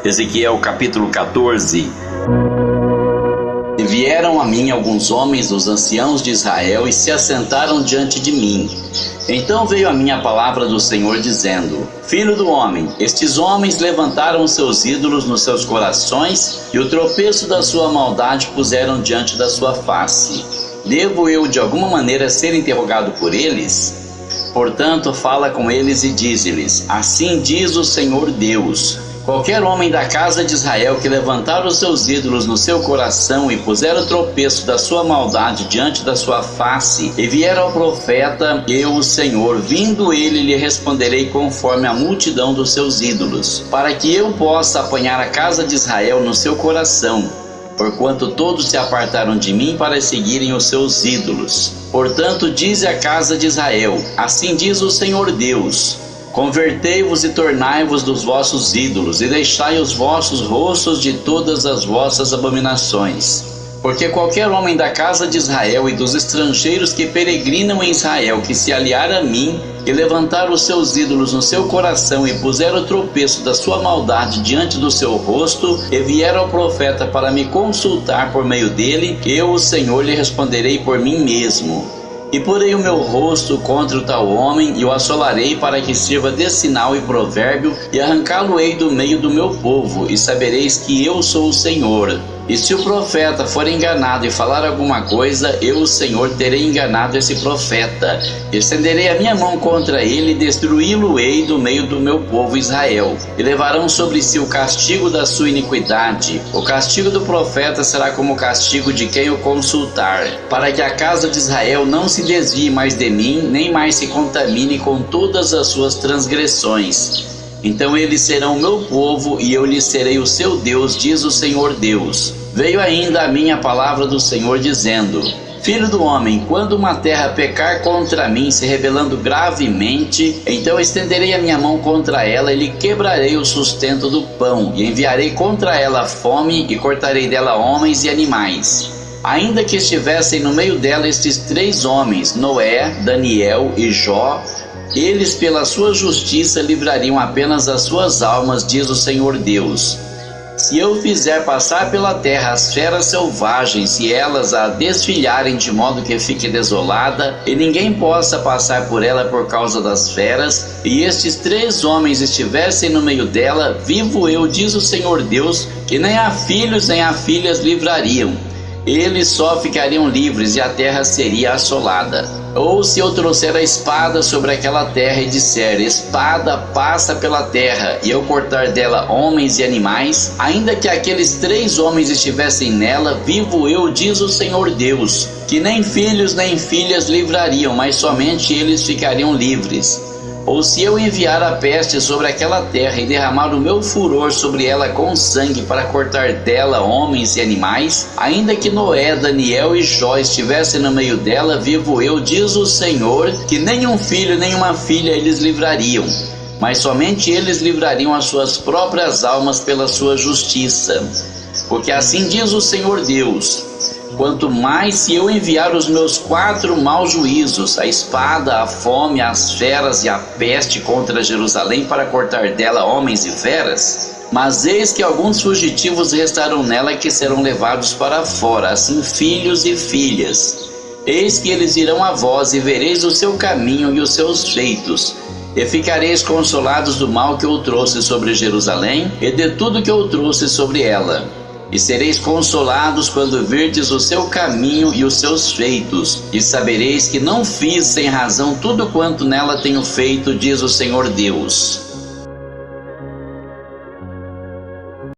Ezequiel capítulo 14. E vieram a mim alguns homens dos anciãos de Israel e se assentaram diante de mim. Então veio a mim a palavra do Senhor dizendo: Filho do homem, estes homens levantaram os seus ídolos nos seus corações e o tropeço da sua maldade puseram diante da sua face. Devo eu de alguma maneira ser interrogado por eles? Portanto, fala com eles e dize-lhes: Assim diz o Senhor Deus: qualquer homem da casa de Israel que levantar os seus ídolos no seu coração e puser o tropeço da sua maldade diante da sua face, e vier ao profeta, eu, o Senhor, vindo ele, lhe responderei conforme a multidão dos seus ídolos, para que eu possa apanhar a casa de Israel no seu coração, porquanto todos se apartaram de mim para seguirem os seus ídolos. Portanto, dize a casa de Israel: Assim diz o Senhor Deus: Convertei-vos e tornai-vos dos vossos ídolos, e deixai os vossos rostos de todas as vossas abominações. Porque qualquer homem da casa de Israel e dos estrangeiros que peregrinam em Israel, que se aliar a mim, e levantar os seus ídolos no seu coração, e puser o tropeço da sua maldade diante do seu rosto, e vier ao profeta para me consultar por meio dele, eu, o Senhor, lhe responderei por mim mesmo. E porei o meu rosto contra o tal homem, e o assolarei para que sirva de sinal e provérbio, e arrancá-lo-ei do meio do meu povo, e sabereis que eu sou o Senhor. E se o profeta for enganado e falar alguma coisa, eu, o Senhor, terei enganado esse profeta. Estenderei a minha mão contra ele e destruí-lo-ei do meio do meu povo Israel. E levarão sobre si o castigo da sua iniquidade. O castigo do profeta será como o castigo de quem o consultar, para que a casa de Israel não se desvie mais de mim, nem mais se contamine com todas as suas transgressões. Então eles serão o meu povo, e eu lhes serei o seu Deus, diz o Senhor Deus. Veio ainda a mim a palavra do Senhor dizendo: Filho do homem, quando uma terra pecar contra mim, se rebelando gravemente, então estenderei a minha mão contra ela e lhe quebrarei o sustento do pão, e enviarei contra ela a fome, e cortarei dela homens e animais. Ainda que estivessem no meio dela estes 3 homens, Noé, Daniel e Jó, eles pela sua justiça livrariam apenas as suas almas, diz o Senhor Deus. Se eu fizer passar pela terra as feras selvagens, e elas a desfilharem de modo que fique desolada, e ninguém possa passar por ela por causa das feras, e estes 3 homens estivessem no meio dela, vivo eu, diz o Senhor Deus, que nem a filhos nem a filhas livrariam. Eles só ficariam livres e a terra seria assolada. Ou se eu trouxer a espada sobre aquela terra e disser: espada passa pela terra, e eu cortar dela homens e animais, ainda que aqueles 3 homens estivessem nela, vivo eu, diz o Senhor Deus, que nem filhos nem filhas livrariam, mas somente eles ficariam livres. Ou se eu enviar a peste sobre aquela terra e derramar o meu furor sobre ela com sangue para cortar dela homens e animais, ainda que Noé, Daniel e Jó estivessem no meio dela, vivo eu, diz o Senhor, que nem um filho nem uma filha eles livrariam, mas somente eles livrariam as suas próprias almas pela sua justiça. Porque assim diz o Senhor Deus: quanto mais se eu enviar os meus 4 maus juízos, a espada, a fome, as feras e a peste contra Jerusalém para cortar dela homens e feras, mas eis que alguns fugitivos restarão nela que serão levados para fora, assim filhos e filhas. Eis que eles irão a vós e vereis o seu caminho e os seus feitos, e ficareis consolados do mal que eu trouxe sobre Jerusalém e de tudo que eu trouxe sobre ela. E sereis consolados quando virdes o seu caminho e os seus feitos, e sabereis que não fiz sem razão tudo quanto nela tenho feito, diz o Senhor Deus.